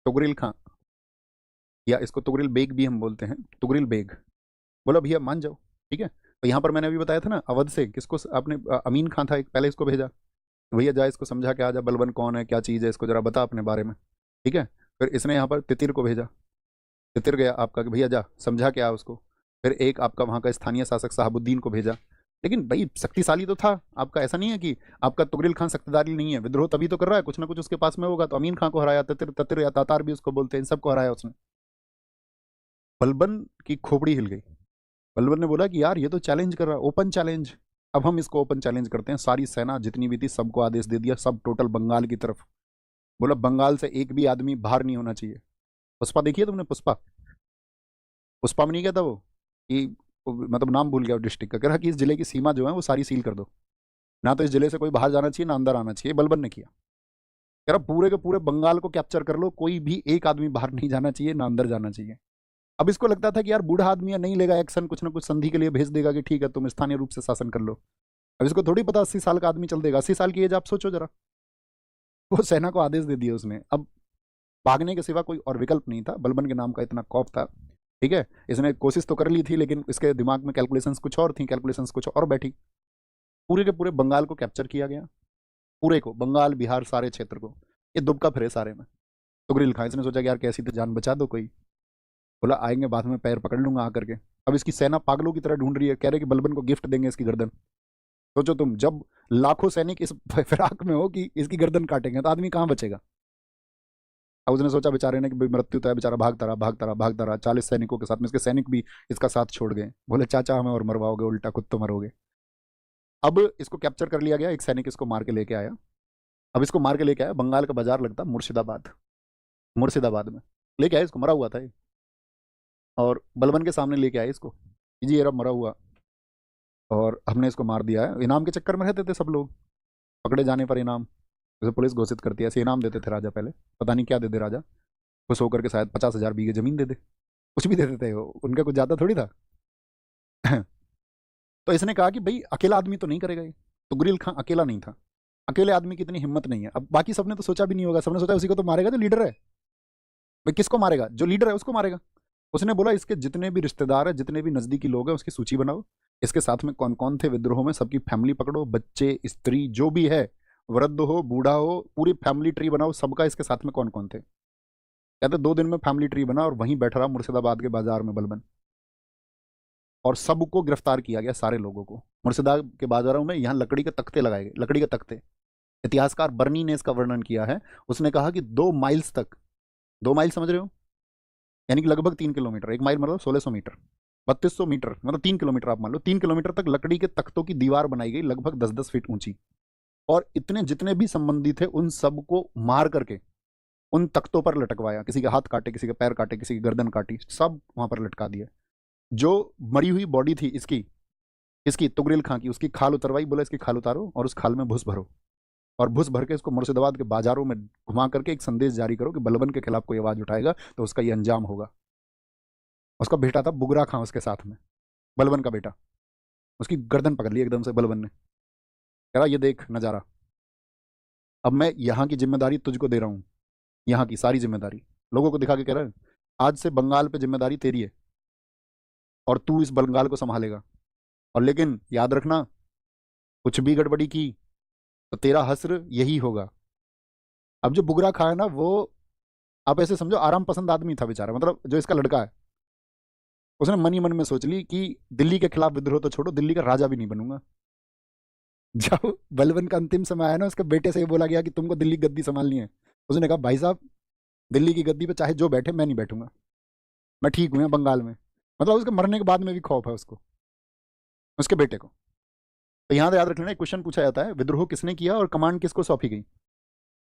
तुगरिल खां, या इसको तुगरिल बेग भी हम बोलते हैं, तुगरिल बेग। बोला भैया मान जाओ, ठीक है। तो यहाँ पर मैंने अभी बताया था ना, अवध से किसको आपने, अमीन खां था एक, पहले इसको भेजा, भैया जा इसको समझा के आ जा, बलबन कौन है, क्या चीज़ है, इसको जरा बता अपने बारे में, ठीक है। फिर इसने यहाँ पर तितिर को भेजा, तितिर गया आपका कि भैया जा समझा के आ उसको। फिर एक आपका वहाँ का स्थानीय शासक साहबुद्दीन को भेजा। लेकिन भाई शक्तिशाली तो था आपका, ऐसा नहीं है कि आपका तुगरिल खान शक्तिशाली नहीं है, विद्रोह तभी तो कर रहा है, कुछ ना कुछ उसके पास में होगा। तो अमीन खां को हराया, तितिर, तितिर या तातार भी उसको बोलते हैं, इन सबको हराया उसने। बलबन की खोपड़ी हिल गई। बलबन ने बोला कि यार ये तो चैलेंज कर रहा है, ओपन चैलेंज। अब हम इसको ओपन चैलेंज करते हैं। सारी सेना जितनी भी थी सबको आदेश दे दिया, सब टोटल बंगाल की तरफ। बोला बंगाल से एक भी आदमी बाहर नहीं होना चाहिए। पुष्पा देखिए तुमने, पुष्पा, पुष्पा में नहीं कहता वो कि मतलब नाम भूल गया डिस्ट्रिक्ट का, कह रहा कि इस जिले की सीमा जो है वो सारी सील कर दो, ना तो इस जिले से कोई बाहर जाना चाहिए ना अंदर आना चाहिए। बलबन ने किया, कह रहा पूरे के पूरे बंगाल को कैप्चर कर लो, कोई भी एक आदमी बाहर नहीं जाना चाहिए ना अंदर जाना चाहिए। अब इसको लगता था कि यार बूढ़ा आदमी है, नहीं लेगा एक्शन, कुछ ना कुछ संधि के लिए भेज देगा कि ठीक है तुम स्थानीय रूप से शासन कर लो। अब इसको थोड़ी पता 80 साल का आदमी चल देगा, 80 साल की एज आप सोचो जरा। वो सेना को आदेश दे दिया उसने। अब भागने के सिवा कोई और विकल्प नहीं था, बलबन के नाम का इतना खौफ था, ठीक है। इसने कोशिश तो कर ली थी, लेकिन इसके दिमाग में कैलकुलेशंस कुछ और थी, कैलकुलेशंस कुछ और बैठी। पूरे के पूरे बंगाल को कैप्चर किया गया, पूरे को, बंगाल बिहार सारे क्षेत्र को। ये दुबका फिरे सारे में। तुगरिल खां, इसने सोचा कि यार कैसी तो जान बचा दो कोई। बोला आएंगे बाद में पैर पकड़ लूंगा आकर के। अब इसकी सेना पागलों की तरह ढूंढ रही है, कह रहे कि बलबन को गिफ्ट देंगे इसकी गर्दन। सोचो तुम, जब लाखों सैनिक इस फिराक में हो कि इसकी गर्दन काटेंगे तो आदमी कहाँ बचेगा। अब उसने सोचा बेचारे ने कि भाई मृत्यु तो है, बेचारा भागता रहा भागता रहा भागता रहा 40 सैनिकों के साथ में। इसके सैनिक भी इसका साथ छोड़ गए, बोले चाचा हमें और मरवाओगे, उल्टा खुद तो मरोगे। अब इसको कैप्चर कर लिया गया, एक सैनिक इसको मार के लेके आया। अब इसको मार के लेके आया, बंगाल का बाजार लगता मुर्शिदाबाद, मुर्शिदाबाद में लेके आया इसको, मरा हुआ था ये। और बलबन के सामने लेके आए इसको कि जी ये रहा मरा हुआ, और हमने इसको मार दिया है। इनाम के चक्कर में रहते थे सब लोग, पकड़े जाने पर इनाम, जैसे पुलिस घोषित करती है ऐसे इनाम देते थे राजा पहले। पता नहीं क्या दे दे राजा, खुश होकर के शायद 50,000 बीघे जमीन दे दे, कुछ भी दे देते थे वो, उनका कुछ ज़्यादा थोड़ी था। तो इसने कहा कि भाई अकेला आदमी तो नहीं करेगा ये, तुगरिल खां अकेला नहीं था, अकेले आदमी की इतनी हिम्मत नहीं है। अब बाकी सबने तो सोचा भी नहीं होगा, सबने सोचा उसी को तो मारेगा जो लीडर है। भाई किसको मारेगा, जो लीडर है उसको मारेगा। उसने बोला इसके जितने भी रिश्तेदार है, जितने भी नजदीकी लोग हैं उसकी सूची बनाओ, इसके साथ में कौन कौन थे विद्रोह में, सबकी फैमिली पकड़ो, बच्चे स्त्री जो भी है, वृद्ध हो बूढ़ा हो, पूरी फैमिली ट्री बनाओ, सबका इसके साथ में कौन कौन थे। कहते 2 दिन में फैमिली ट्री बना, और वहीं बैठ रहा मुर्शिदाबाद के बाजार में बलबन, और सबको गिरफ्तार किया गया, सारे लोगों को। मुर्शिदाबाद के बाजारों में यहाँ लकड़ी के तख्ते लगाए गए, लकड़ी के तख्ते। इतिहासकार बर्नी ने इसका वर्णन किया है, उसने कहा कि 2 माइल्स तक, 2 माइल समझ रहे हो, यानी कि लगभग 3 किलोमीटर, 1 माइल मतलब 1600 मीटर, 3200 मीटर, मतलब 3 किलोमीटर आप मान लो, 3 किलोमीटर तक लकड़ी के तख्तों की दीवार बनाई गई, लगभग 10-10 फीट ऊंची। और इतने जितने भी संबंधी थे उन सबको मार करके उन तख्तों पर लटकवाया, किसी के हाथ काटे, किसी के पैर काटे, किसी की गर्दन काटी, सब वहां पर लटका दिया। जो मरी हुई बॉडी थी इसकी, इसकी तुगरिल खां की, उसकी खाल उतरवाई, बोला इसकी खाल उतारो और उस खाल में भूस भरो, और भूस भर के इसको मुर्शिदाबाद के बाजारों में घुमा करके एक संदेश जारी करो कि बलबन के खिलाफ कोई आवाज उठाएगा तो उसका ये अंजाम होगा। उसका बेटा था बुगरा खां उसके साथ में, बलबन का बेटा। उसकी गर्दन पकड़ ली एकदम से बलबन ने, कह रहा ये देख नजारा, अब मैं यहाँ की जिम्मेदारी तुझको दे रहा हूँ, यहाँ की सारी जिम्मेदारी लोगों को दिखा के कह रहा है आज से बंगाल पे जिम्मेदारी तेरी है, और तू इस बंगाल को संभालेगा। और लेकिन याद रखना, कुछ भी गड़बड़ी की तो तेरा हश्र यही होगा। अब जो बुगरा खां है ना, वो आप ऐसे समझो आराम पसंद आदमी था बेचारा, मतलब जो इसका लड़का है, उसने मन ही मन में सोच ली कि दिल्ली के खिलाफ विद्रोह तो छोड़ो, दिल्ली का राजा भी नहीं बनूंगा। जब बलबन का अंतिम समय आया ना, उसके बेटे से ये बोला गया कि तुमको दिल्ली की गद्दी संभालनी है, उसने कहा भाई साहब दिल्ली की गद्दी पे चाहे जो बैठे मैं नहीं बैठूंगा, मैं ठीक हूँ यहाँ बंगाल में। मतलब उसके मरने के बाद में भी खौफ है उसको, उसके बेटे को। तो यहाँ तो याद रख लेना, एक क्वेश्चन पूछा जाता है विद्रोह किसने किया और कमांड किसको सौंपी गई।